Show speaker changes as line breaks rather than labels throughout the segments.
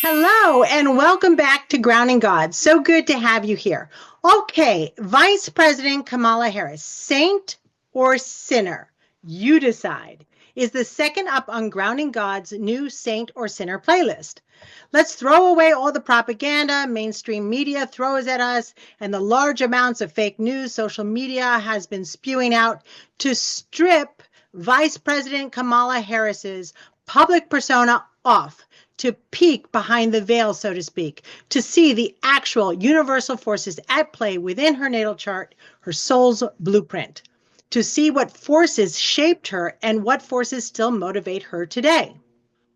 Hello and welcome back to Grounding Gods. So good to have you here. Okay, Vice President Kamala Harris, saint or sinner? You decide. Is the second up on Grounding Gods' new Saint or Sinner playlist. Let's throw away all the propaganda mainstream media throws at us and the large amounts of fake news social media has been spewing out to strip Vice President Kamala Harris's public persona off, to peek behind the veil, so to speak, to see the actual universal forces at play within her natal chart, her soul's blueprint, to see what forces shaped her and what forces still motivate her today.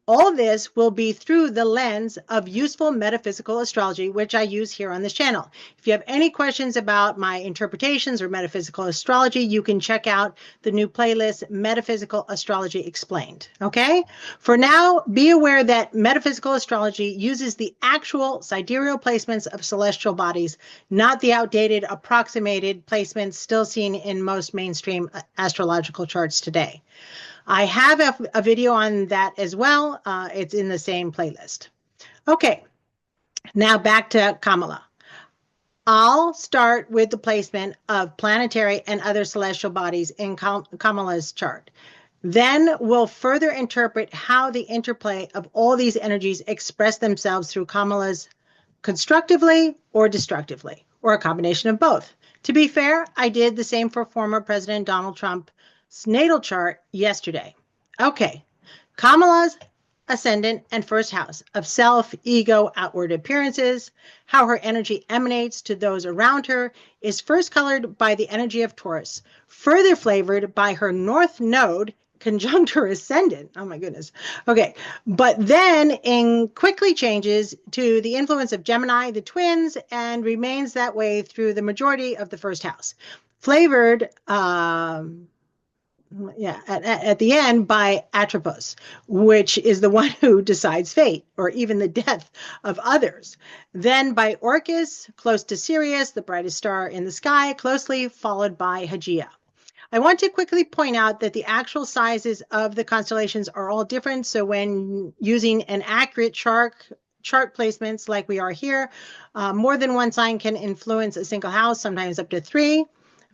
All this will be through the lens of useful metaphysical astrology, which I use here on this channel. If you have any questions about my interpretations or metaphysical astrology, you can check out the new playlist, Metaphysical Astrology Explained. Okay? For now, be aware that metaphysical astrology uses the actual sidereal placements of celestial bodies, not the outdated, approximated placements still seen in most mainstream astrological charts today. I have a video on that as well. It's in the same playlist. Okay, now back to Kamala. I'll start with the placement of planetary and other celestial bodies in Kamala's chart. Then we'll further interpret how the interplay of all these energies express themselves through Kamala's constructively or destructively, or a combination of both. To be fair, I did the same for former President Donald Trump's natal chart yesterday. Okay, Kamala's ascendant and first house of self, ego, outward appearances, how her energy emanates to those around her, is first colored by the energy of Taurus, further flavored by her north node conjunct her ascendant. Oh my goodness. Okay, but then quickly changes to the influence of Gemini, the twins, and remains that way through the majority of the first house. Flavored, at the end by Atropos, which is the one who decides fate or even the death of others. Then by Orcus, close to Sirius, the brightest star in the sky, closely followed by Hygieia. I want to quickly point out that the actual sizes of the constellations are all different. So when using an accurate chart placements like we are here, more than one sign can influence a single house, sometimes up to 3.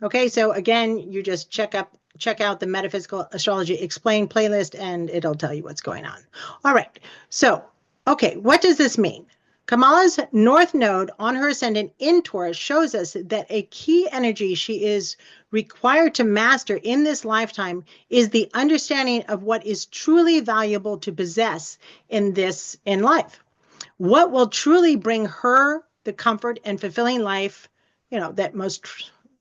Okay, so again, you just check out the Metaphysical Astrology Explained playlist and it'll tell you what's going on. All right, so, okay, what does this mean? Kamala's north node on her ascendant in Taurus shows us that a key energy she is required to master in this lifetime is the understanding of what is truly valuable to possess in life. What will truly bring her the comfort and fulfilling life, that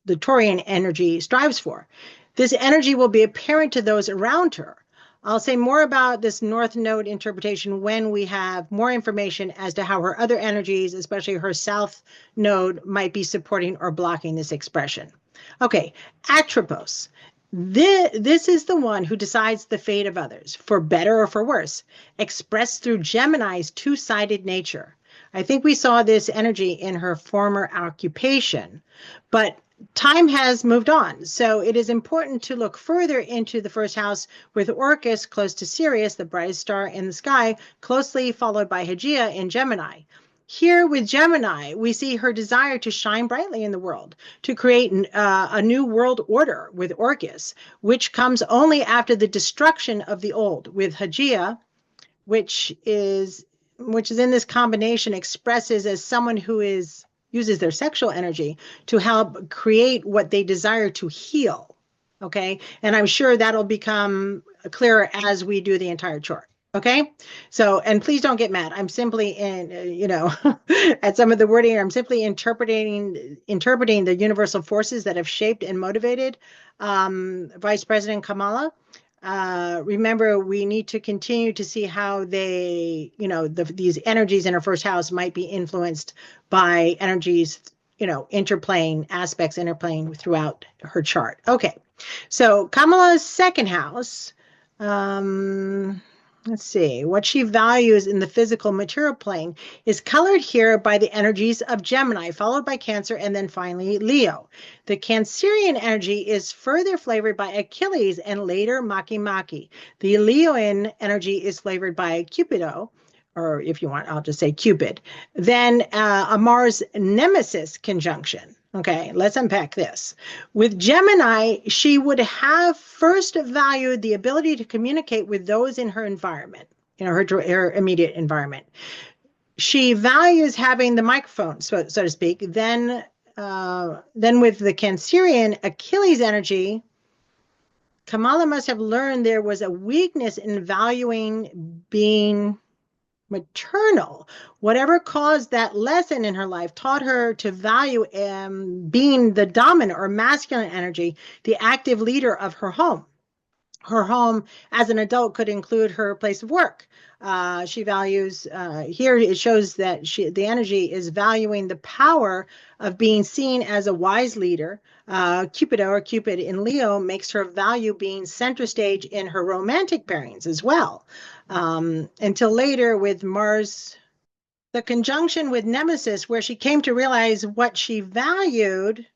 the Taurian energy strives for. This energy will be apparent to those around her. I'll say more about this North Node interpretation when we have more information as to how her other energies, especially her South Node, might be supporting or blocking this expression. Okay, Atropos. This is the one who decides the fate of others, for better or for worse, expressed through Gemini's two-sided nature. I think we saw this energy in her former occupation, but time has moved on, so it is important to look further into the first house with Orcus close to Sirius, the brightest star in the sky, closely followed by Hygieia in Gemini. Here with Gemini, we see her desire to shine brightly in the world, to create a new world order with Orcus, which comes only after the destruction of the old, with Hygieia, which is in this combination expresses as someone who uses their sexual energy to help create what they desire to heal. Okay, and I'm sure that'll become clearer as we do the entire chart. Okay, so, and please don't get mad. I'm simply at some of the wording, I'm simply interpreting the universal forces that have shaped and motivated Vice President Kamala. Remember, we need to continue to see how these energies in her first house might be influenced by energies, aspects interplaying throughout her chart. Okay, so Kamala's second house, let's see, what she values in the physical material plane is colored here by the energies of Gemini, followed by Cancer, and then finally Leo. The Cancerian energy is further flavored by Achilles and later Maki Maki. The Leoan energy is flavored by Cupido, or if you want, I'll just say Cupid. Then a Mars Nemesis conjunction. Okay, let's unpack this. With Gemini, she would have first valued the ability to communicate with those in her environment, her immediate environment. She values having the microphone, so to speak. Then with the Cancerian Achilles energy, Kamala must have learned there was a weakness in valuing being maternal. Whatever caused that lesson in her life taught her to value being the dominant or masculine energy, the active leader of her home. Her home as an adult could include her place of work. She values, here it shows that the energy is valuing the power of being seen as a wise leader. Cupid in Leo makes her value being center stage in her romantic pairings as well. Until later with Mars, the conjunction with Nemesis, where she came to realize what she valued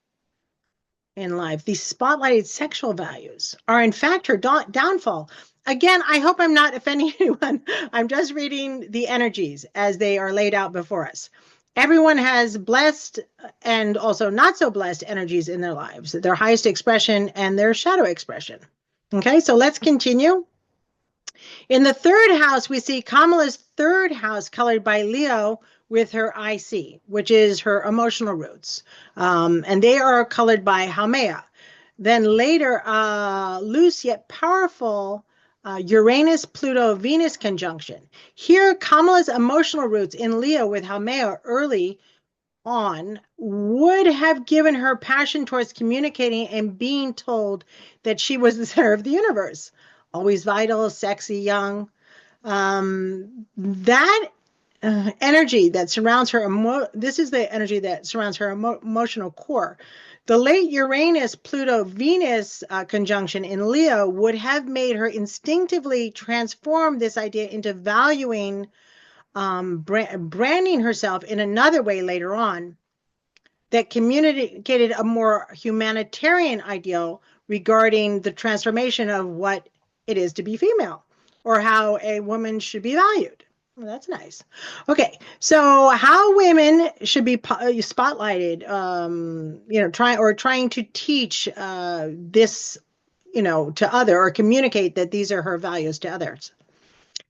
in life. These spotlighted sexual values are in fact her downfall. Again, I hope I'm not offending anyone. I'm just reading the energies as they are laid out before us. Everyone has blessed and also not so blessed energies in their lives, their highest expression and their shadow expression. Okay, so let's continue. In the third house, we see Kamala's third house colored by Leo with her IC, which is her emotional roots. And they are colored by Haumea. Then later, loose yet powerful Uranus-Pluto-Venus conjunction. Here, Kamala's emotional roots in Leo with Haumea early on would have given her passion towards communicating and being told that she was the center of the universe. Always vital, sexy, young. That energy that surrounds her, this is the energy that surrounds her emotional core. The late Uranus-Pluto-Venus conjunction in Leo would have made her instinctively transform this idea into valuing, branding herself in another way later on that communicated a more humanitarian ideal regarding the transformation of what it is to be female or how a woman should be valued. Well, that's nice. Okay, so how women should be spotlighted, trying to teach this, to other or communicate that these are her values to others.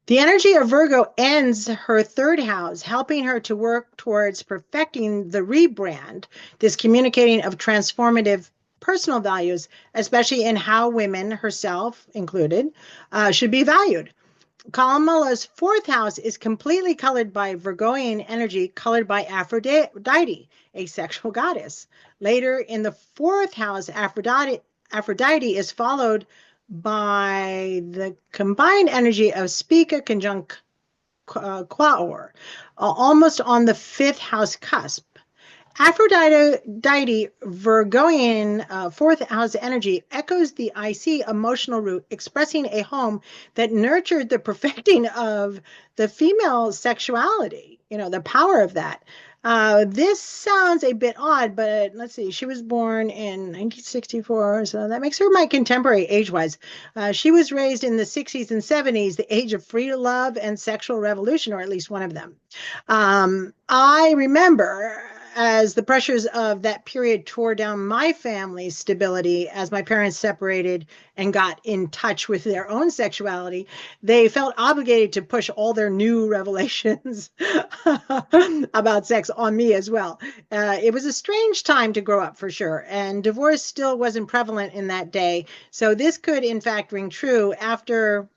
The energy of Virgo ends her third house, helping her to work towards perfecting the rebrand, this communicating of transformative personal values, especially in how women, herself included, should be valued. Kamala's fourth house is completely colored by Virgoian energy, colored by Aphrodite, a sexual goddess. Later in the fourth house, Aphrodite is followed by the combined energy of Spica conjunct Quaour, almost on the fifth house cusp. Aphrodite Virgoian fourth house energy echoes the IC emotional root, expressing a home that nurtured the perfecting of the female sexuality, the power of that. This sounds a bit odd, but let's see. She was born in 1964, so that makes her my contemporary age-wise. She was raised in the 60s and 70s, the age of free love and sexual revolution, or at least one of them. I remember as the pressures of that period tore down my family's stability as my parents separated and got in touch with their own sexuality, they felt obligated to push all their new revelations about sex on me as well. It was a strange time to grow up for sure, and divorce still wasn't prevalent in that day. So this could in fact ring true. After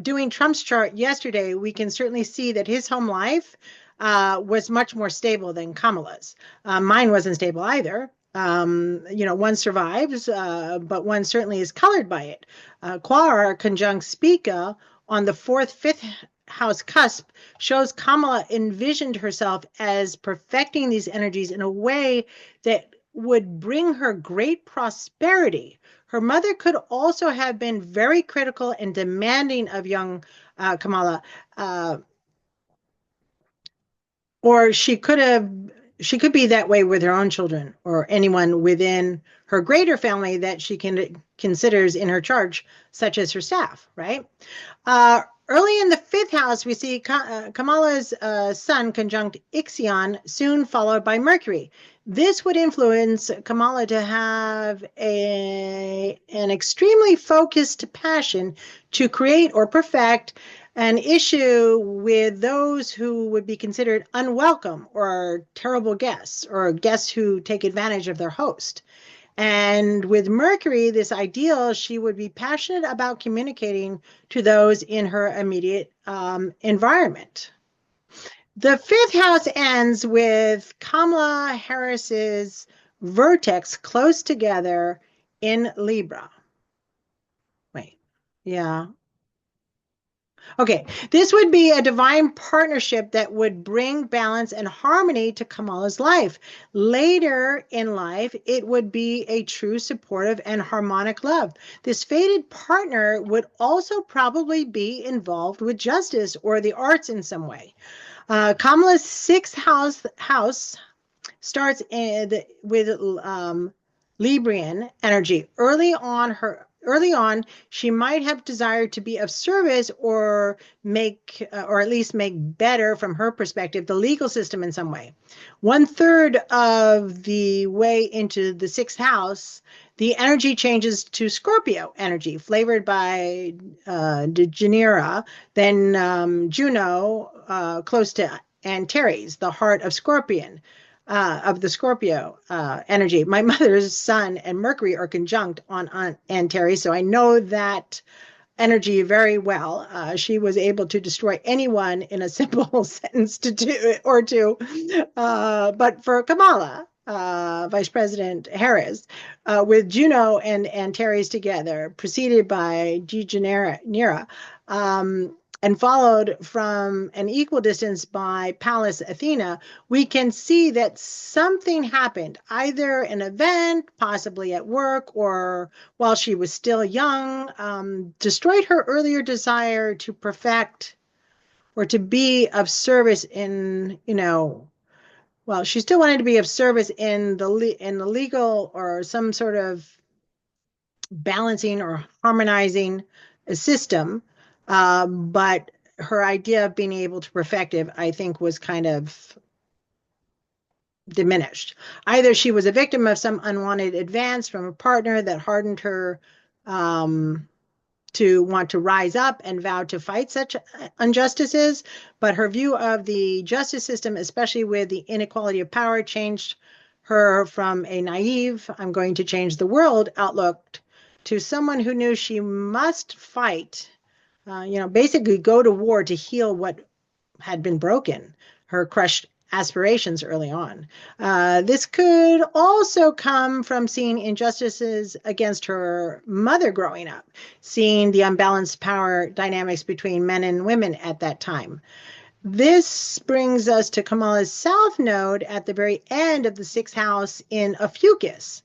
doing Trump's chart yesterday, we can certainly see that his home life was much more stable than Kamala's. Mine wasn't stable either. One survives, but one certainly is colored by it. Quaour conjunct Spica on the fourth, fifth house cusp shows Kamala envisioned herself as perfecting these energies in a way that would bring her great prosperity. Her mother could also have been very critical and demanding of young Kamala, or she could be that way with her own children or anyone within her greater family that she considers in her charge, such as her staff, right? Early in the fifth house, we see Kamala's sun conjunct Ixion, soon followed by Mercury. This would influence Kamala to have an extremely focused passion to create or perfect an issue with those who would be considered unwelcome or terrible guests or guests who take advantage of their host. And with Mercury, this ideal, she would be passionate about communicating to those in her immediate environment. The fifth house ends with Kamala Harris's vertex close together in Libra. Wait, yeah. Okay, this would be a divine partnership that would bring balance and harmony to Kamala's life. Later in life, it would be a true supportive and harmonic love. This fated partner would also probably be involved with justice or the arts in some way. Kamala's sixth house starts with Librian energy. Early on, she might have desired to be of service or or at least make better from her perspective, the legal system in some way. 1/3 of the way into the sixth house, the energy changes to Scorpio energy, flavored by Dejanira, then Juno, close to Antares, the heart of Scorpion of the Scorpio energy. My mother's sun and Mercury are conjunct on Antares, so I know that energy very well. She was able to destroy anyone in a simple sentence to two or two. But for Kamala, Vice President Harris, with Juno and Antares together, preceded by Dejanira, and followed from an equal distance by Pallas Athena, we can see that something happened, either an event, possibly at work, or while she was still young, destroyed her earlier desire to perfect or to be of service in, well, she still wanted to be of service in the legal or some sort of balancing or harmonizing a system. But her idea of being able to perfect it, I think, was kind of diminished. Either she was a victim of some unwanted advance from a partner that hardened her to want to rise up and vow to fight such injustices, but her view of the justice system, especially with the inequality of power, changed her from a naive, I'm going to change the world outlook to someone who knew she must fight, basically go to war to heal what had been broken, her crushed aspirations early on. This could also come from seeing injustices against her mother growing up, seeing the unbalanced power dynamics between men and women at that time. This brings us to Kamala's south node at the very end of the sixth house in Ophiuchus.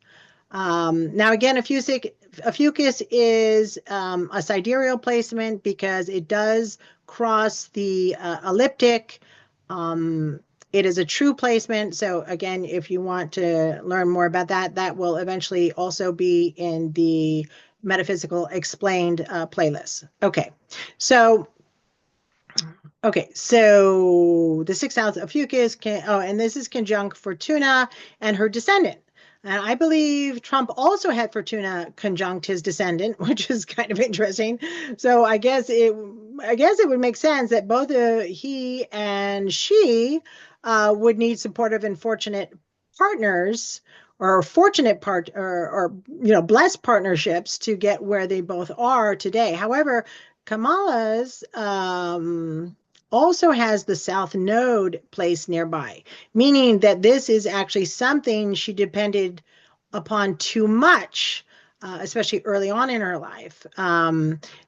Now, again, Ophiuchus is a sidereal placement because it does cross the ecliptic. It is a true placement. So again, if you want to learn more about that, that will eventually also be in the Metaphysical Explained playlist. So the sixth house of Ophiuchus and this is conjunct Fortuna and her descendant. And I believe Trump also had Fortuna conjunct his descendant, which is kind of interesting. So I guess it would make sense that both he and she would need supportive and fortunate partners, or blessed partnerships to get where they both are today. However, Kamala's also has the south node placed nearby, meaning that this is actually something she depended upon too much, especially early on in her life,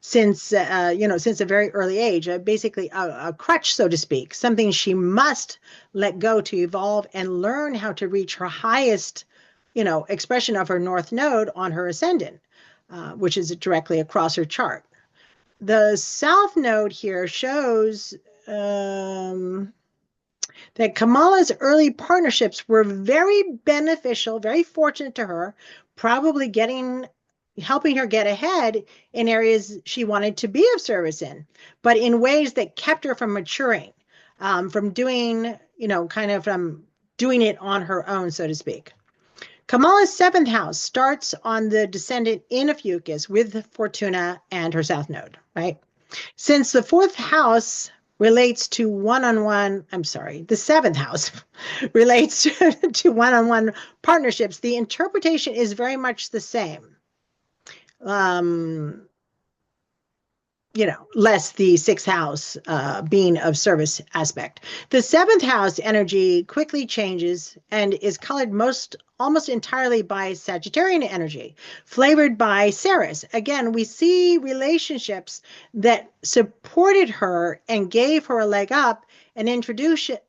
since a very early age, basically a crutch, so to speak, something she must let go to evolve and learn how to reach her highest, expression of her north node on her ascendant, which is directly across her chart. The south node here shows that Kamala's early partnerships were very beneficial, very fortunate to her, probably getting helping her get ahead in areas she wanted to be of service in, but in ways that kept her from maturing, from doing, kind of from doing it on her own, so to speak. Kamala's seventh house starts on the descendant in Ophiuchus with Fortuna and her south node, right? Since the fourth house relates to the seventh house relates to one-on-one partnerships, the interpretation is very much the same. Less the sixth house being of service aspect. The seventh house energy quickly changes and is colored almost entirely by Sagittarian energy, flavored by Ceres. Again, we see relationships that supported her and gave her a leg up, an introduction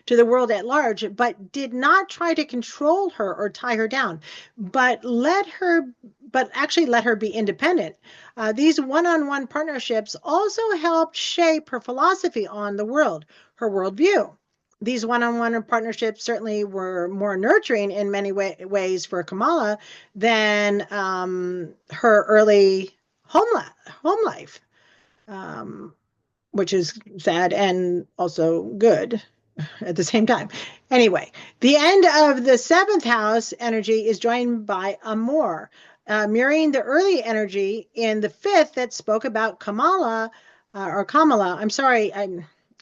to the world at large, but did not try to control her or tie her down, but actually let her be independent. These one-on-one partnerships also helped shape her philosophy on the world, her worldview. These one-on-one partnerships certainly were more nurturing in many ways for Kamala than her early home life, which is sad and also good at the same time. Anyway, the end of the seventh house energy is joined by Amor, mirroring the early energy in the fifth that spoke about Kamala. I'm sorry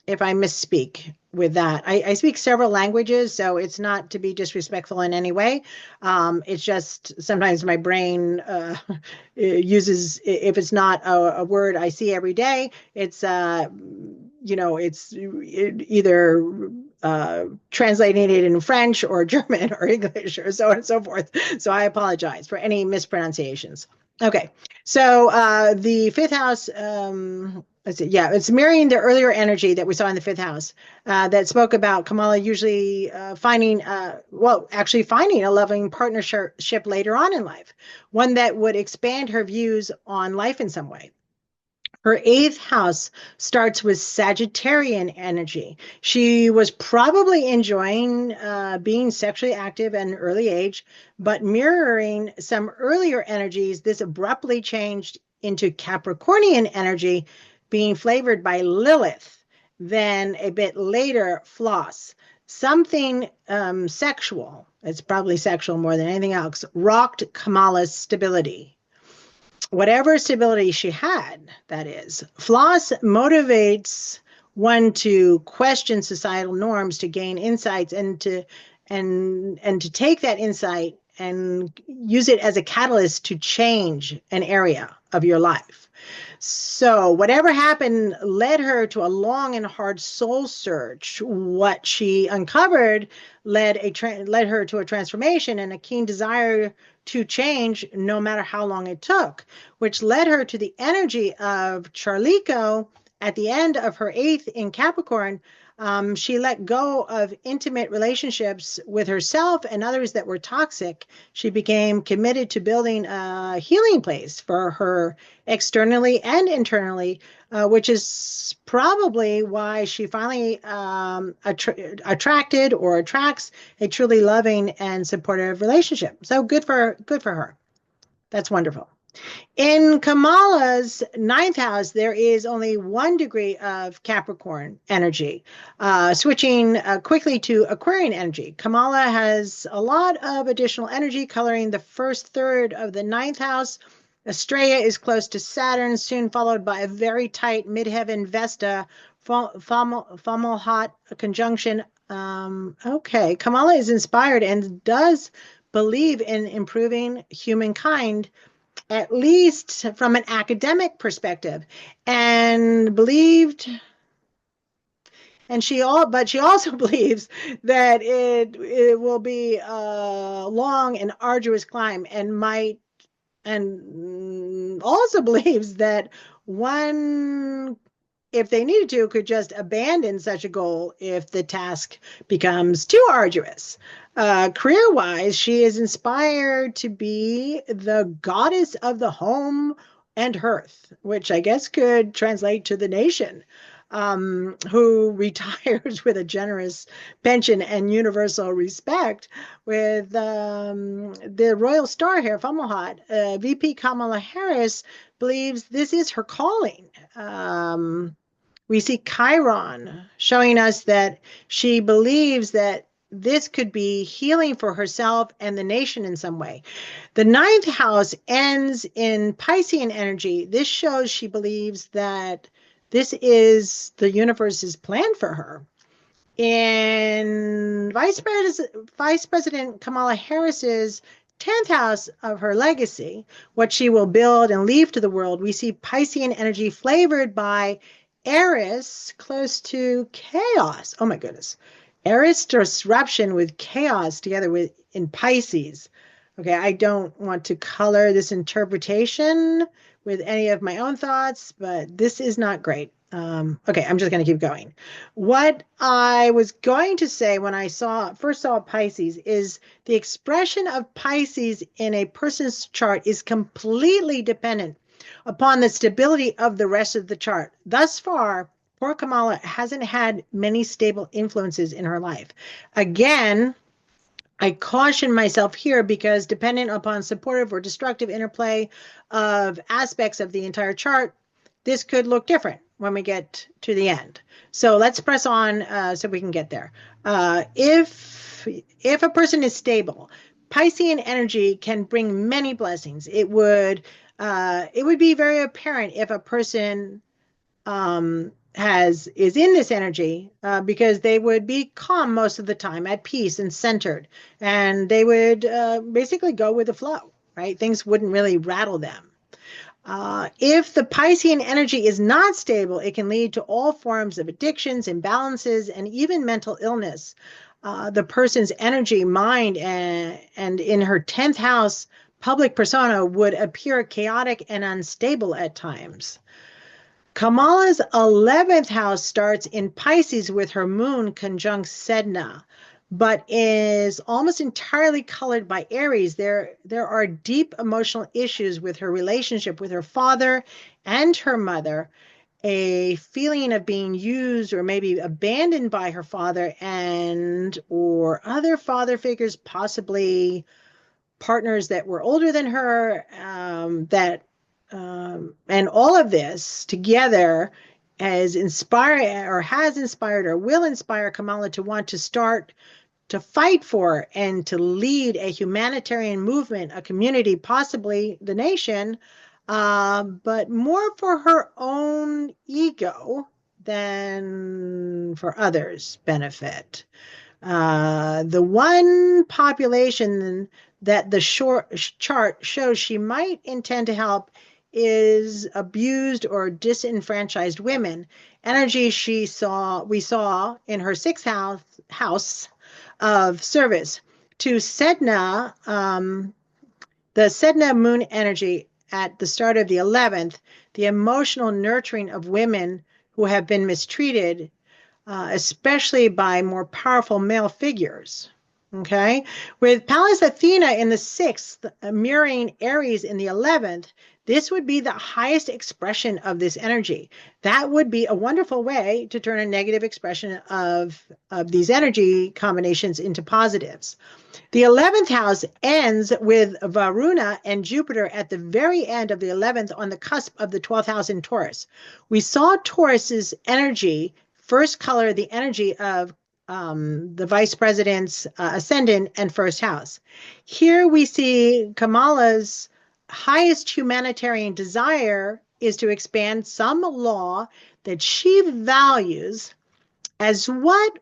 if I misspeak with that. I speak several languages, so it's not to be disrespectful in any way. It's just sometimes my brain uses, if it's not a word I see every day, it's it's either translating it in French or German or English or so on and so forth. So I apologize for any mispronunciations. Okay, so the fifth house, let's see, yeah, it's mirroring the earlier energy that we saw in the fifth house that spoke about Kamala usually finding a loving partnership later on in life, one that would expand her views on life in some way. Her eighth house starts with Sagittarian energy. She was probably enjoying being sexually active at an early age, but mirroring some earlier energies, this abruptly changed into Capricornian energy, being flavored by Lilith. Then a bit later, Floss. Something sexual, it's probably sexual more than anything else, rocked Kamala's stability. Whatever stability she had, that is. Floss motivates one to question societal norms, to gain insights, and to take that insight and use it as a catalyst to change an area of your life. So whatever happened led her to a long and hard soul search. What she uncovered led her to a transformation and a keen desire to change, no matter how long it took, which led her to the energy of Charlico at the end of her eighth in Capricorn. She let go of intimate relationships with herself and others that were toxic. She became committed to building a healing place for her externally and internally, which is probably why she finally attracted or attracts a truly loving and supportive relationship. So good for her. That's wonderful. In Kamala's ninth house, there is only 1 degree of Capricorn energy, switching quickly to Aquarian energy. Kamala has a lot of additional energy coloring the first third of the ninth house. Estrella is close to Saturn, soon followed by a very tight midheaven Vesta, Fomalhaut conjunction. Okay, Kamala is inspired and does believe in improving humankind, at least from an academic perspective, but she also believes that it will be a long and arduous climb, and also believes that one, if they needed to, could just abandon such a goal if the task becomes too arduous. Career-wise, she is inspired to be the goddess of the home and hearth, which I guess could translate to the nation. who retires with a generous pension and universal respect with the royal star here, Fomalhaut. VP Kamala Harris believes this is her calling. We see Chiron showing us that she believes that this could be healing for herself and the nation in some way. The ninth house ends in Piscean energy. This shows she believes that this is the universe's plan for her. In Vice President Kamala Harris's 10th house of her legacy, what she will build and leave to the world, we see Piscean energy flavored by Eris close to chaos. Oh my goodness. Eris disruption with chaos together with in Pisces. Okay, I don't want to color this interpretation with any of my own thoughts, but this is not great. Okay, I'm just going to keep going. What I was going to say when I first saw Pisces is the expression of Pisces in a person's chart is completely dependent upon the stability of the rest of the chart. Thus far, poor Kamala hasn't had many stable influences in her life. Again, I caution myself here because dependent upon supportive or destructive interplay of aspects of the entire chart, this could look different when we get to the end. So let's press on so we can get there. If a person is stable, Piscean energy can bring many blessings. It would be very apparent if a person is in this energy because they would be calm most of the time, at peace and centered, and they would basically go with the flow, right? Things wouldn't really rattle them. If the Piscean energy is not stable, it can lead to all forms of addictions, imbalances, and even mental illness. The person's energy, mind, and in her 10th house, public persona would appear chaotic and unstable at times. Kamala's 11th house starts in Pisces with her moon conjunct Sedna, but is almost entirely colored by Aries. There are deep emotional issues with her relationship with her father and her mother, a feeling of being used or maybe abandoned by her father and or other father figures, possibly partners that were older than her, and all of this together has inspired or will inspire Kamala to want to start to fight for and to lead a humanitarian movement, a community, possibly the nation, but more for her own ego than for others' benefit. The one population that the chart shows she might intend to help is abused or disenfranchised women. Energy we saw in her 6th house of service. To Sedna, the Sedna moon energy at the start of the 11th, the emotional nurturing of women who have been mistreated, especially by more powerful male figures. Okay, with Pallas Athena in the 6th, mirroring Aries in the 11th, this would be the highest expression of this energy. That would be a wonderful way to turn a negative expression of these energy combinations into positives. The 11th house ends with Varuna and Jupiter at the very end of the 11th on the cusp of the 12th house in Taurus. We saw Taurus's energy first color the energy of the vice president's ascendant and 1st house. Here we see Kamala's highest humanitarian desire is to expand some law that she values as what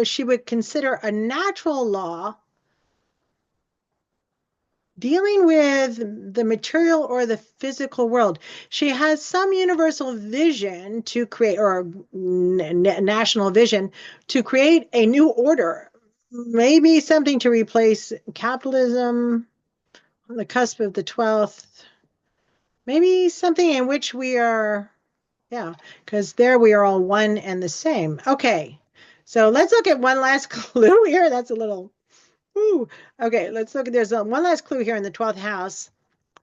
she would consider a natural law dealing with the material or the physical world. She has some universal vision to create, or national vision to create a new order, maybe something to replace capitalism on the cusp of the 12th, maybe something in which we are, because there we are all one and the same. Okay, so let's look at one last clue here. That's a little... Ooh. Okay, let's look at, there's one last clue here in the 12th house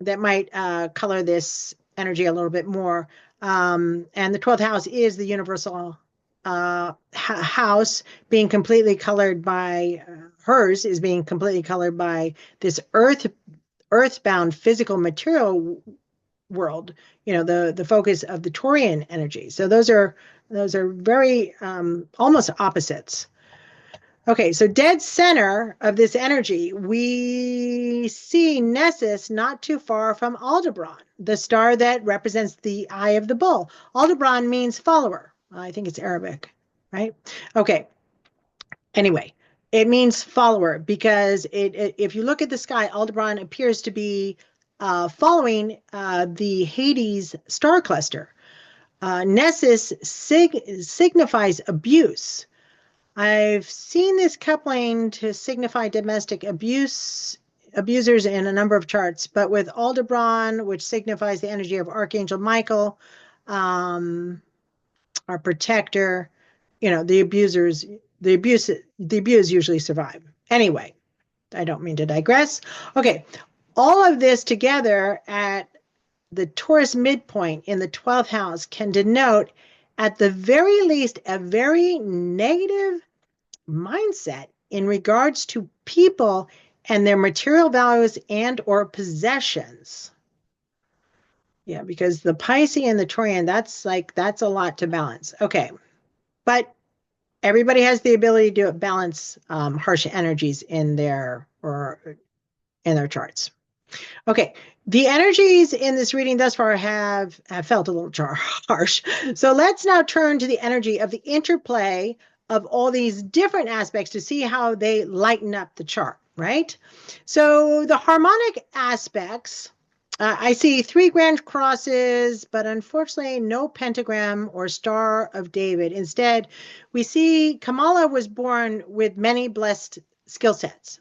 that might color this energy a little bit more. And the 12th house is the universal house, being completely colored by hers is being completely colored by this earthbound physical material world, the focus of the Taurian energy. So those are very almost opposites. Okay, so dead center of this energy, we see Nessus not too far from Aldebaran, the star that represents the eye of the bull. Aldebaran means follower. I think it's Arabic, right? Okay. Anyway, it means follower because if you look at the sky, Aldebaran appears to be following the Hades star cluster. Nessus signifies abuse. I've seen this coupling to signify domestic abusers in a number of charts, but with Aldebaran, which signifies the energy of Archangel Michael, our protector, the abused usually survive. Anyway, I don't mean to digress. Okay, all of this together at the Taurus midpoint in the 12th house can denote, at the very least, a very negative mindset in regards to people and their material values and or possessions. Yeah, because the Pisces and the Taurian, that's a lot to balance. Okay, but everybody has the ability to balance harsh energies in their charts. Okay, the energies in this reading thus far have felt a little harsh. So let's now turn to the energy of the interplay of all these different aspects to see how they lighten up the chart, right? So the harmonic aspects, I see 3 grand crosses, but unfortunately no pentagram or star of David. Instead, we see Kamala was born with many blessed skill sets.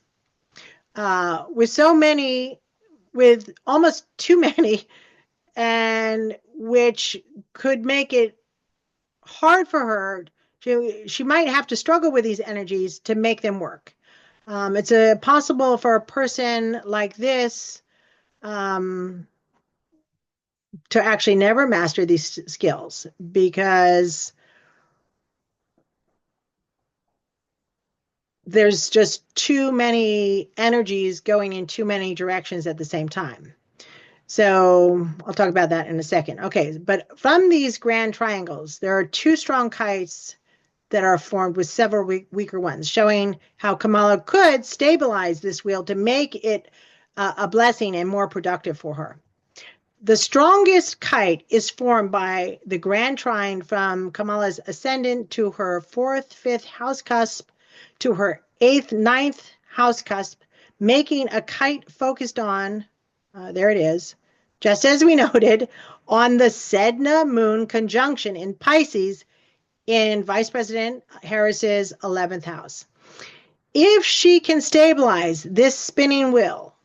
With almost too many, and which could make it hard for her. She might have to struggle with these energies to make them work. It's possible for a person like this to actually never master these skills because there's just too many energies going in too many directions at the same time. So I'll talk about that in a second. Okay, but from these grand triangles, there are 2 strong kites that are formed with several weaker ones, showing how Kamala could stabilize this wheel to make it a blessing and more productive for her. The strongest kite is formed by the grand trine from Kamala's ascendant to her 4th, 5th house cusp to her 8th, 9th house cusp, making a kite focused on, there it is, just as we noted, on the Sedna moon conjunction in Pisces in Vice President Harris's 11th house. If she can stabilize this spinning wheel,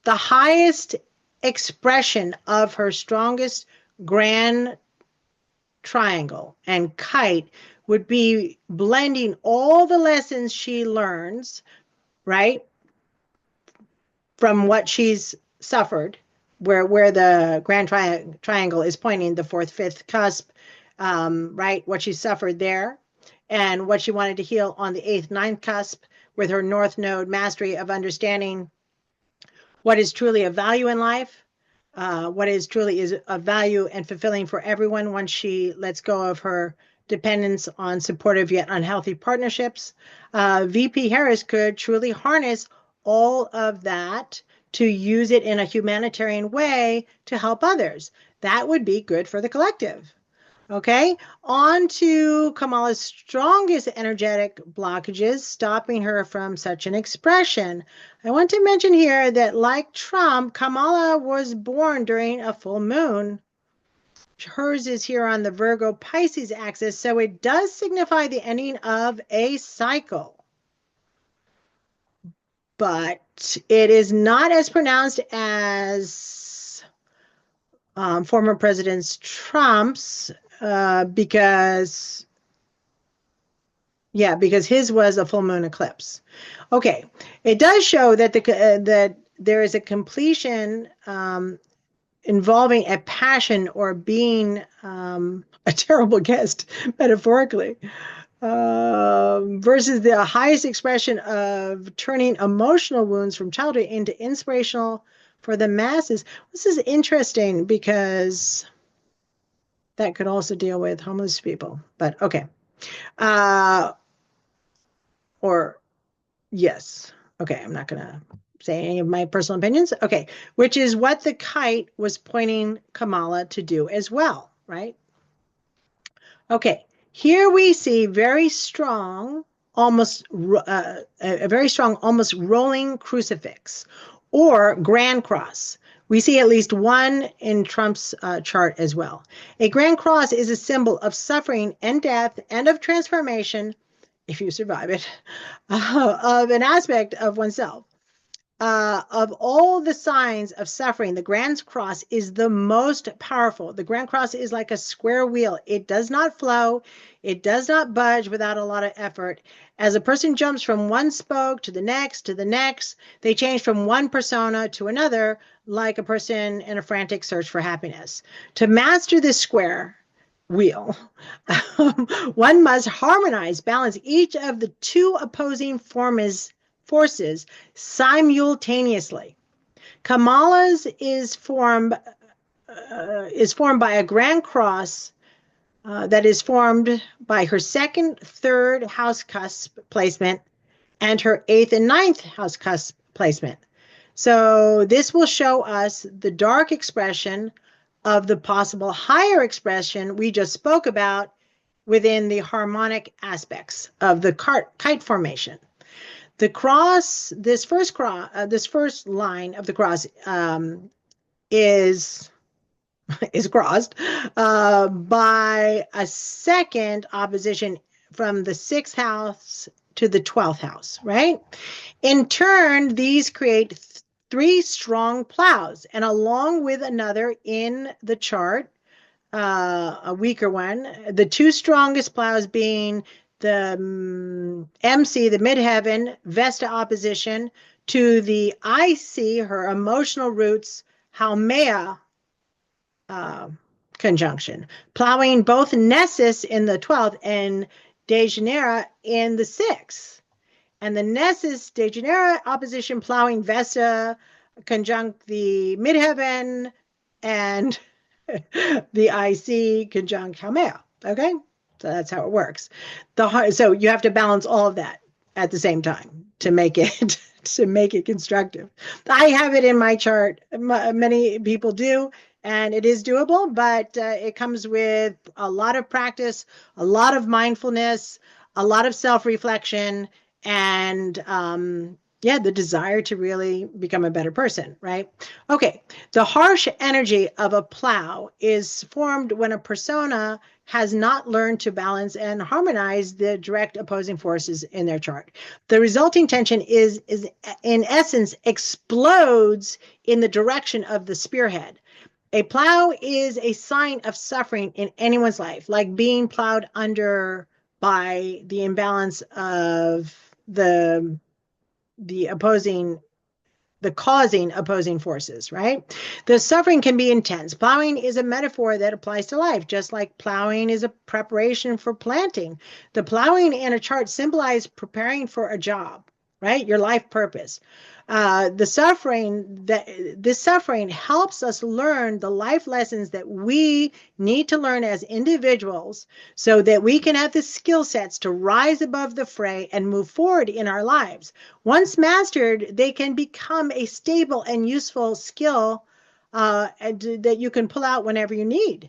the highest expression of her strongest grand triangle and kite would be blending all the lessons she learns, right, from what she's suffered, where the grand triangle is pointing, the 4th, 5th cusp, right, what she suffered there, and what she wanted to heal on the 8th, 9th cusp with her North Node mastery of understanding what is truly of value in life, what is truly is of value and fulfilling for everyone once she lets go of her dependence on supportive yet unhealthy partnerships. VP Harris could truly harness all of that to use it in a humanitarian way to help others. That would be good for the collective. Okay, on to Kamala's strongest energetic blockages, stopping her from such an expression. I want to mention here that, like Trump, Kamala was born during a full moon. Hers is here on the Virgo Pisces axis, so it does signify the ending of a cycle. But it is not as pronounced as former President Trump's, because his was a full moon eclipse. Okay, it does show that that there is a completion involving a passion or being a terrible guest, metaphorically, versus the highest expression of turning emotional wounds from childhood into inspirational for the masses. This is interesting because that could also deal with homeless people, but okay. Or yes. Okay, I'm not going to say any of my personal opinions. Okay, which is what the kite was pointing Kamala to do as well, right? Okay, here we see very strong, almost a very strong, almost rolling crucifix or grand cross. We see at least one in Trump's chart as well. A grand cross is a symbol of suffering and death and of transformation, if you survive it, of an aspect of oneself. Of all the signs of suffering, the Grand Cross is the most powerful. The Grand Cross is like a square wheel. It does not flow. It does not budge without a lot of effort. As a person jumps from one spoke to the next, they change from one persona to another, like a person in a frantic search for happiness. To master this square wheel, one must harmonize, balance each of the two opposing forces simultaneously. Kamala's is formed by a grand cross that is formed by her second, third house cusp placement and her eighth and ninth house cusp placement. So this will show us the dark expression of the possible higher expression we just spoke about within the harmonic aspects of the kite formation. The cross, this first line of the cross is crossed by a second opposition from the 6th house to the 12th house, right? In turn, these create 3 strong plows, and along with another in the chart, a weaker one, the 2 strongest plows being the MC, the midheaven, Vesta opposition to the IC, her emotional roots, Haumea conjunction, plowing both Nessus in the 12th and Dejanira in the 6th. And the Nessus Dejanira opposition plowing Vesta conjunct the midheaven and the IC conjunct Haumea. Okay? So that's how it works. So you have to balance all of that at the same time to make it constructive. I have it in my chart. Many people do, and it is doable, but it comes with a lot of practice, a lot of mindfulness, a lot of self-reflection, and the desire to really become a better person, right? Okay, the harsh energy of a plow is formed when a persona has not learned to balance and harmonize the direct opposing forces in their chart. The resulting tension is in essence explodes in the direction of the spearhead. A plow is a sign of suffering in anyone's life, like being plowed under by the imbalance of the causing opposing forces, right? The suffering can be intense. Plowing is a metaphor that applies to life, just like plowing is a preparation for planting. The plowing in a chart symbolizes preparing for a job, right? Your life purpose. This suffering helps us learn the life lessons that we need to learn as individuals so that we can have the skill sets to rise above the fray and move forward in our lives. Once mastered, they can become a stable and useful skill that you can pull out whenever you need.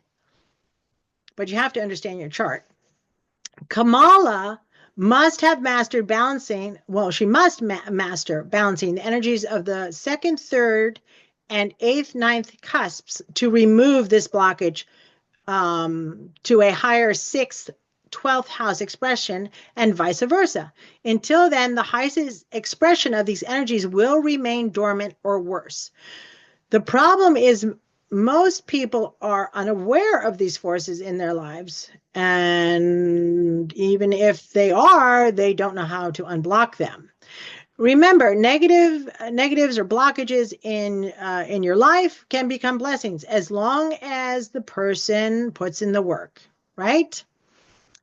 But you have to understand your chart. Kamala must have mastered balancing. Well, she must master balancing the energies of the 2nd, 3rd, and 8th, 9th cusps to remove this blockage to a higher 6th, 12th house expression and vice versa. Until then, the highest expression of these energies will remain dormant or worse. The problem is most people are unaware of these forces in their lives, and even if they are, they don't know how to unblock them. Remember, negatives or blockages in your life can become blessings as long as the person puts in the work, right?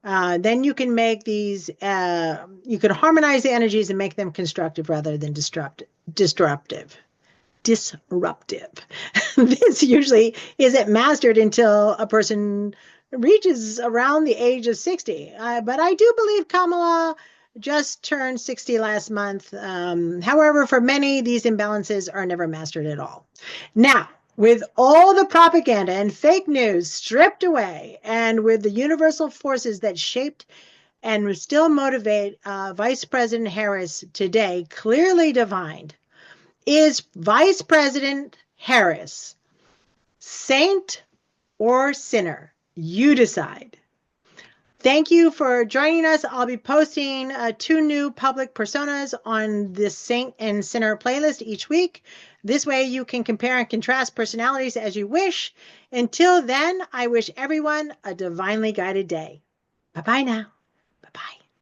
Then you can make these, you can harmonize the energies and make them constructive rather than disruptive. This usually isn't mastered until a person reaches around the age of 60. But I do believe Kamala just turned 60 last month. However, for many, these imbalances are never mastered at all. Now, with all the propaganda and fake news stripped away, and with the universal forces that shaped and still motivate Vice President Harris today clearly defined, is Vice President Harris saint or sinner? You decide. Thank you for joining us. I'll be posting 2 new public personas on this Saint and Sinner playlist each week. This way you can compare and contrast personalities as you wish. Until then, I wish everyone a divinely guided day. Bye-bye now.